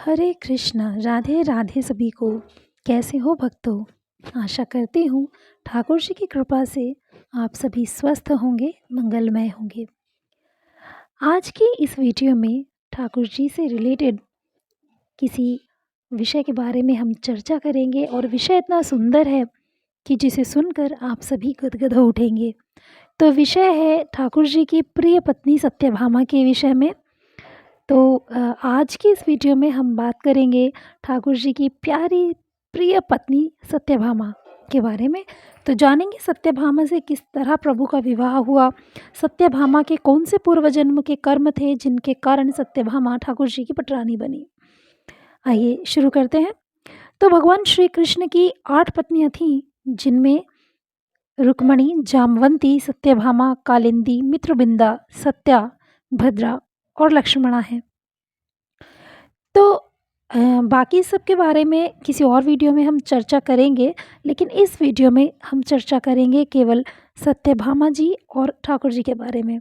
हरे कृष्णा राधे राधे सभी को। कैसे हो भक्तों? आशा करती हूँ ठाकुर जी की कृपा से आप सभी स्वस्थ होंगे, मंगलमय होंगे। आज की इस वीडियो में ठाकुर जी से रिलेटेड किसी विषय के बारे में हम चर्चा करेंगे और विषय इतना सुंदर है कि जिसे सुनकर आप सभी गदगद हो उठेंगे। तो विषय है ठाकुर जी की प्रिय पत्नी सत्यभामा के विषय में। तो आज की इस वीडियो में हम बात करेंगे ठाकुर जी की प्यारी प्रिय पत्नी सत्यभामा के बारे में। तो जानेंगे सत्यभामा से किस तरह प्रभु का विवाह हुआ, सत्यभामा के कौन से पूर्व जन्म के कर्म थे जिनके कारण सत्यभामा ठाकुर जी की पटरानी बनी। आइए शुरू करते हैं। तो भगवान श्री कृष्ण की 8 पत्नियां थीं, जिनमें रुक्मणी, जामवंती, सत्यभामा, कालिंदी, मित्रबिंदा, सत्या, भद्रा और लक्ष्मणा है। तो बाकी सब के बारे में किसी और वीडियो में हम चर्चा करेंगे, लेकिन इस वीडियो में हम चर्चा करेंगे केवल सत्यभामा जी और ठाकुर जी के बारे में।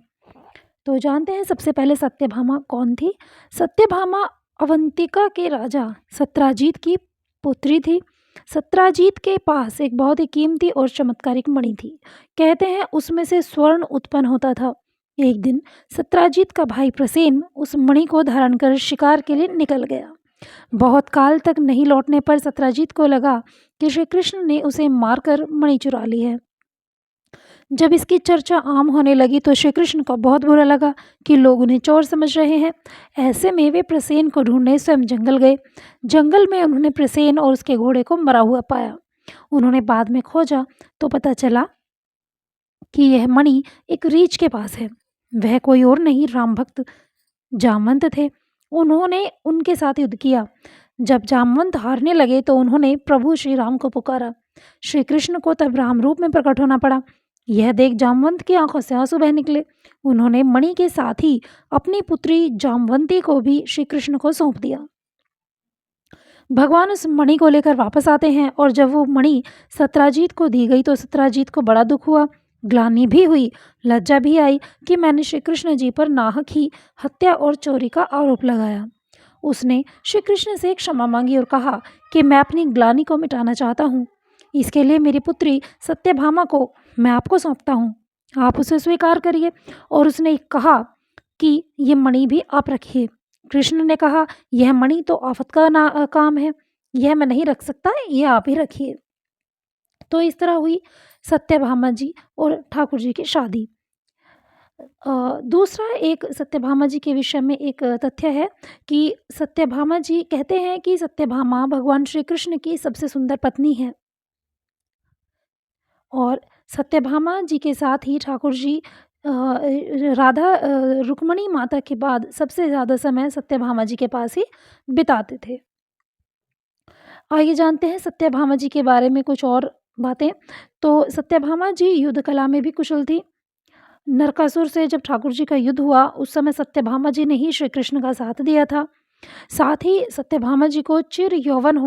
तो जानते हैं सबसे पहले सत्यभामा कौन थी। सत्यभामा अवंतिका के राजा सत्राजीत की पुत्री थी। सत्राजीत के पास एक बहुत ही कीमती और चमत्कारिक मणि थी। कहते हैं उसमें से स्वर्ण उत्पन्न होता था। एक दिन सत्राजीत का भाई प्रसेन उस मणि को धारण कर शिकार के लिए निकल गया। बहुत काल तक नहीं लौटने पर सत्राजीत को लगा कि श्री कृष्ण ने उसे मारकर मणि चुरा ली है। जब इसकी चर्चा आम होने लगी तो श्री कृष्ण को बहुत बुरा लगा कि लोग उन्हें चोर समझ रहे हैं। ऐसे में वे प्रसेन को ढूंढने स्वयं जंगल गए। जंगल में उन्होंने प्रसेन और उसके घोड़े को मरा हुआ पाया। उन्होंने बाद में खोजा तो पता चला कि यह मणि एक रीछ के पास है। वह कोई और नहीं, राम भक्त जामवंत थे। उन्होंने उनके साथ युद्ध किया। जब जामवंत हारने लगे तो उन्होंने प्रभु श्री राम को पुकारा। श्री कृष्ण को तब राम रूप में प्रकट होना पड़ा। यह देख जामवंत की आंखों से आंसू बह निकले। उन्होंने मणि के साथ ही अपनी पुत्री जामवंती को भी श्री कृष्ण को सौंप दिया। भगवान उस मणि को लेकर वापस आते हैं और जब वो मणि सत्राजीत को दी गई तो सत्राजीत को बड़ा दुख हुआ, ग्लानि भी हुई, लज्जा भी आई कि मैंने श्री कृष्ण जी पर नाहक ही हत्या और चोरी का आरोप लगाया। उसने श्री कृष्ण से क्षमा मांगी और कहा कि मैं अपनी ग्लानि को मिटाना चाहता हूँ। इसके लिए मेरी पुत्री सत्यभामा को मैं आपको सौंपता हूँ, आप उसे स्वीकार करिए। और उसने कहा कि ये मणि भी आप रखिए। कृष्ण ने कहा, यह मणि तो आफत का काम है, यह मैं नहीं रख सकता, यह आप ही रखिए। तो इस तरह हुई सत्यभामा जी और ठाकुर जी की शादी। दूसरा एक सत्यभामा जी के विषय में एक तथ्य है कि सत्यभामा जी कहते हैं कि सत्यभामा भगवान श्री कृष्ण की सबसे सुंदर पत्नी है और सत्यभामा जी के साथ ही ठाकुर जी राधा रुक्मणी माता के बाद सबसे ज़्यादा समय सत्यभामा जी के पास ही बिताते थे। आइए जानते हैं सत्यभामा जी के बारे में कुछ और बातें। तो सत्यभामा जी युद्ध कला में भी कुशल थी। नरकासुर से जब ठाकुर जी का युद्ध हुआ उस समय सत्यभामा जी ने ही श्री कृष्ण का साथ दिया था। साथ ही सत्यभामा जी को चिर यौवना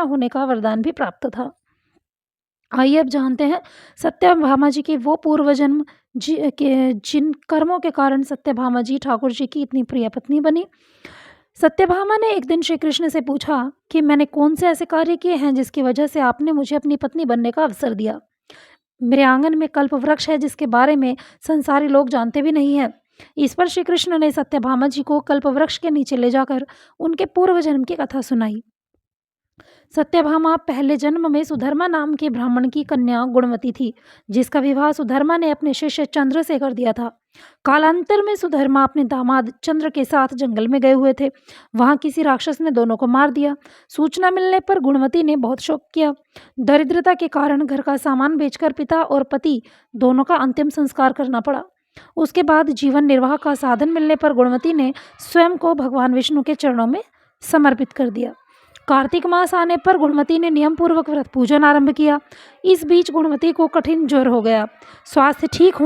होने का वरदान भी प्राप्त था। आइए अब जानते हैं सत्यभामा जी के वो पूर्व जन्म जिन कर्मों के कारण सत्यभामा जी ठाकुर जी की इतनी प्रिय पत्नी बनी। सत्यभामा ने एक दिन श्री कृष्ण से पूछा कि मैंने कौन से ऐसे कार्य किए हैं जिसकी वजह से आपने मुझे अपनी पत्नी बनने का अवसर दिया। मेरे आंगन में कल्प वृक्ष है जिसके बारे में संसारी लोग जानते भी नहीं है। इस पर श्री कृष्ण ने सत्यभामा जी को कल्प वृक्ष के नीचे ले जाकर उनके पूर्व जन्म की कथा सुनाई। सत्यभामा पहले जन्म में सुधर्मा नाम के ब्राह्मण की कन्या गुणवती थी, जिसका विवाह सुधर्मा ने अपने शिष्य चंद्र से कर दिया था। कालांतर में सुधर्मा अपने दामाद चंद्र के साथ जंगल में गए हुए थे। वहां किसी राक्षस ने दोनों को मार दिया। सूचना मिलने पर गुणवती ने बहुत शोक किया। दरिद्रता के कारण घर का सामान बेचकर पिता और पति दोनों का अंतिम संस्कार करना पड़ा। उसके बाद जीवन निर्वाह का साधन मिलने पर गुणवती ने स्वयं को भगवान विष्णु के चरणों में समर्पित कर दिया। कार्तिक मास आने पर गुणवती ने नियम पूर्वक व्रत पूजन आरंभ किया। इस बीच गुणवती को कठिन ज्वर हो गया। स्वास्थ्य ठीक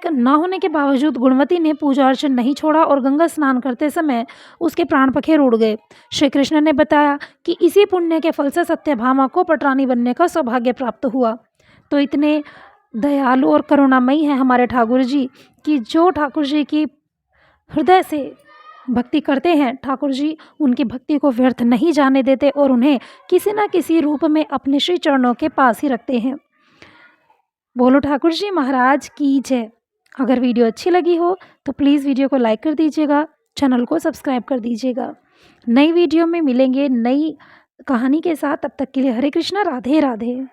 न होने के बावजूद गुणवती ने पूजा अर्चन नहीं छोड़ा और गंगा स्नान करते समय उसके प्राण पखेर उड़ गए। श्री कृष्ण ने बताया कि इसी पुण्य के फल से सत्यभामा को पटरानी बनने का सौभाग्य प्राप्त हुआ। तो इतने दयालु और करुणामयी हैं हमारे ठाकुर जी कि जो ठाकुर जी की हृदय से भक्ति करते हैं, ठाकुर जी उनकी भक्ति को व्यर्थ नहीं जाने देते और उन्हें किसी न किसी रूप में अपने श्री चरणों के पास ही रखते हैं। बोलो ठाकुर जी महाराज की जय। अगर वीडियो अच्छी लगी हो तो प्लीज़ वीडियो को लाइक कर दीजिएगा, चैनल को सब्सक्राइब कर दीजिएगा। नई वीडियो में मिलेंगे नई कहानी के साथ, तब तक के लिए हरे कृष्णा, राधे राधे।